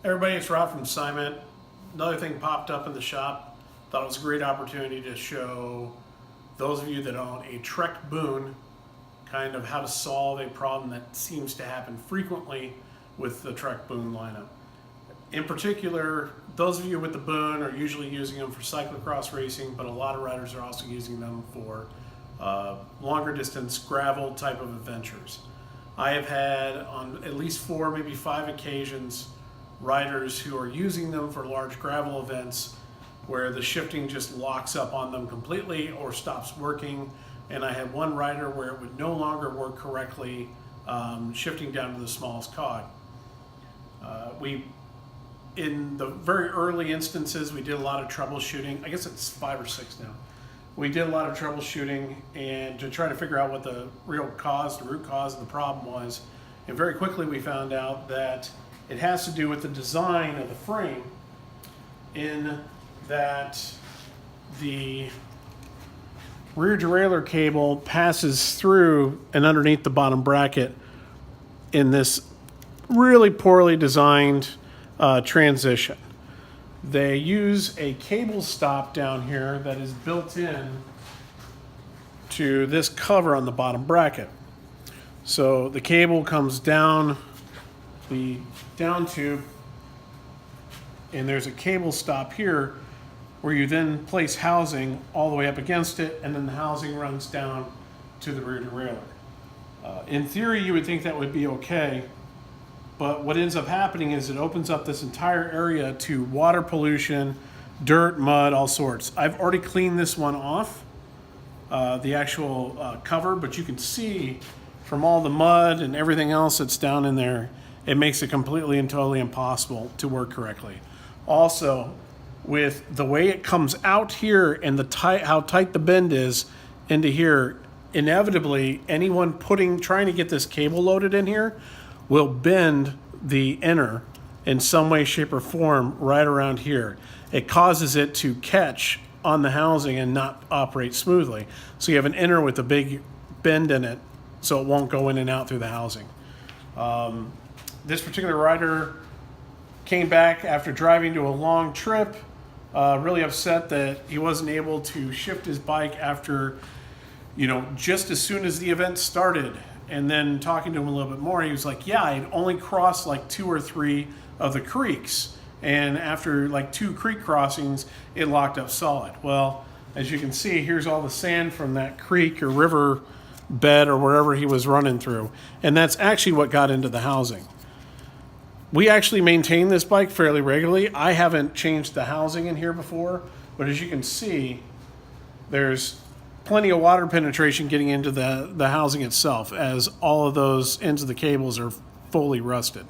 Everybody, it's Rob from Cement. Another thing popped up in the shop. Thought it was a great opportunity to show those of you that own a Trek Boone kind of how to solve a problem that seems to happen frequently with the Trek Boone lineup. In particular, those of you with the Boone are usually using them for cyclocross racing, but a lot of riders are also using them for longer distance gravel type of adventures. I have had on at least 4, maybe 5 occasions riders who are using them for large gravel events where the shifting just locks up on them completely or stops working. And I had one rider where it would no longer work correctly, shifting down to the smallest cog. In the very early instances, we did a lot of troubleshooting. I guess it's 5 or 6 now. We did a lot of troubleshooting and to try to figure out what the root cause of the problem was. And very quickly we found out that it has to do with the design of the frame, in that the rear derailleur cable passes through and underneath the bottom bracket in this really poorly designed transition. They use a cable stop down here that is built in to this cover on the bottom bracket. So the cable comes down the down tube, and there's a cable stop here where you then place housing all the way up against it, and then the housing runs down to the rear derailleur. In theory, you would think that would be okay, but what ends up happening is it opens up this entire area to water pollution, dirt, mud, all sorts. I've already cleaned this one off, the actual cover, but you can see from all the mud and everything else that's down in there, it makes it completely and totally impossible to work correctly. Also, with the way it comes out here and how tight the bend is into here, inevitably anyone trying to get this cable loaded in here will bend the inner in some way, shape, or form right around here. It causes it to catch on the housing and not operate smoothly. So you have an inner with a big bend in it, so it won't go in and out through the housing. This particular rider came back after driving to a long trip, really upset that he wasn't able to shift his bike after, just as soon as the event started. And then talking to him a little bit more, he was like, yeah, I'd only crossed like 2 or 3 of the creeks. And after like 2 creek crossings, it locked up solid. Well, as you can see, here's all the sand from that creek or river bed or wherever he was running through. And that's actually what got into the housing. We actually maintain this bike fairly regularly. I haven't changed the housing in here before, but as you can see, there's plenty of water penetration getting into the housing itself, as all of those ends of the cables are fully rusted.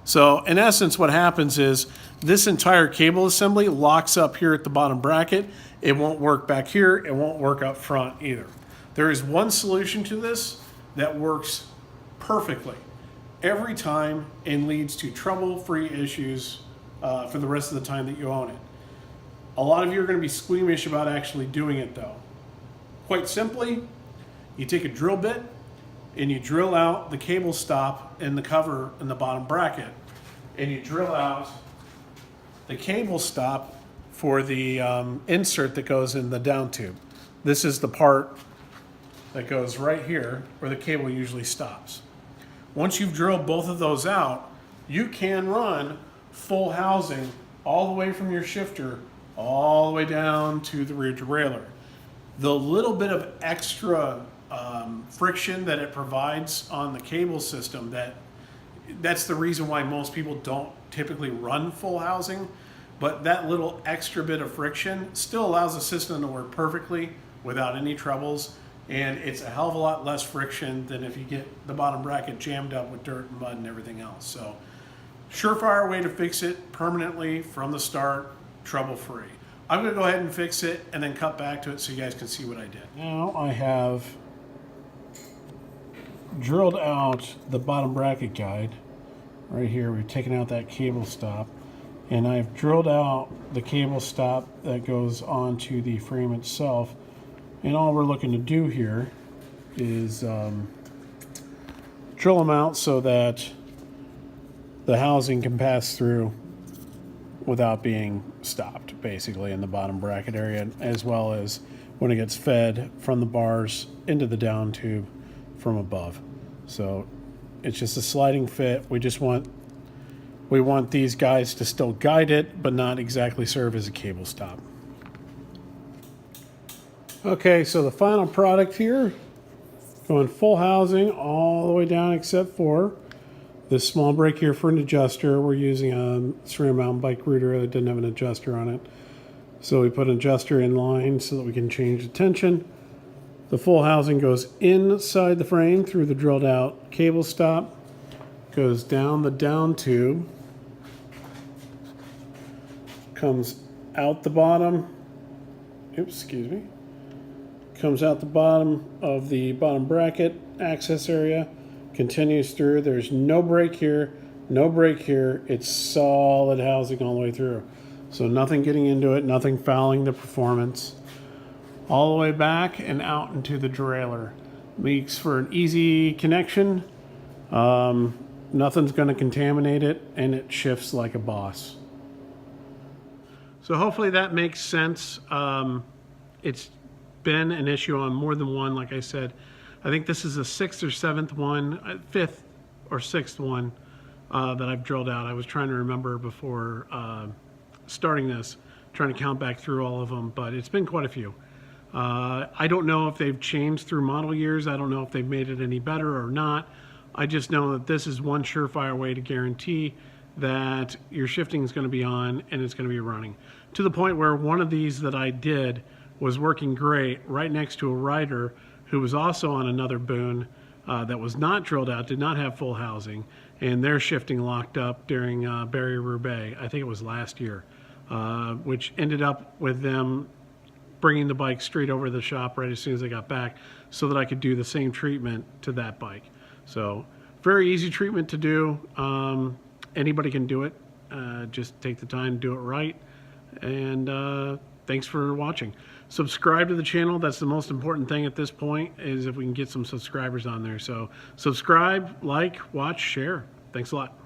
So in essence, what happens is this entire cable assembly locks up here at the bottom bracket. It won't work back here. It won't work up front either. There is one solution to this that works perfectly every time and leads to trouble-free issues for the rest of the time that you own it. A lot of you are going to be squeamish about actually doing it though. Quite simply, you take a drill bit and you drill out the cable stop in the cover in the bottom bracket, and you drill out the cable stop for the insert that goes in the down tube. This is the part that goes right here where the cable usually stops. Once you've drilled both of those out, you can run full housing all the way from your shifter all the way down to the rear derailleur. The little bit of extra friction that it provides on the cable system, that's the reason why most people don't typically run full housing, but that little extra bit of friction still allows the system to work perfectly without any troubles. And it's a hell of a lot less friction than if you get the bottom bracket jammed up with dirt and mud and everything else. So surefire way to fix it permanently from the start, trouble-free. I'm going to go ahead and fix it and then cut back to it so you guys can see what I did. Now I have drilled out the bottom bracket guide. Right here, we've taken out that cable stop. And I've drilled out the cable stop that goes onto the frame itself. And all we're looking to do here is drill them out so that the housing can pass through without being stopped, basically, in the bottom bracket area, as well as when it gets fed from the bars into the down tube from above. So it's just a sliding fit. We want these guys to still guide it, but not exactly serve as a cable stop. Okay, so the final product here, going full housing all the way down except for this small brake here for an adjuster. We're using a SRAM mountain bike router that didn't have an adjuster on it. So we put an adjuster in line so that we can change the tension. The full housing goes inside the frame through the drilled out cable stop, goes down the down tube, comes out the bottom, comes out the bottom of the bottom bracket access area, continues through. There's no brake here, no brake here. It's solid housing all the way through. So nothing getting into it, nothing fouling the performance. All the way back and out into the derailleur. Makes for an easy connection. Nothing's going to contaminate it, and it shifts like a boss. So hopefully that makes sense. It's been an issue on more than one, like I said. I think this is the fifth or sixth one that I've drilled out. I was trying to remember before starting this, trying to count back through all of them, but it's been quite a few. I don't know if they've changed through model years. I don't know if they've made it any better or not. I just know that this is one surefire way to guarantee that your shifting is going to be on and it's going to be running. To the point where one of these that I did was working great right next to a rider who was also on another Boone that was not drilled out, did not have full housing, and their shifting locked up during Barry-Roubaix. I think it was last year, which ended up with them bringing the bike straight over to the shop right as soon as they got back so that I could do the same treatment to that bike. So very easy treatment to do. Anybody can do it. Just take the time to do it right. And thanks for watching. Subscribe to the channel. That's the most important thing at this point, is if we can get some subscribers on there. So subscribe, like, watch, share. Thanks a lot.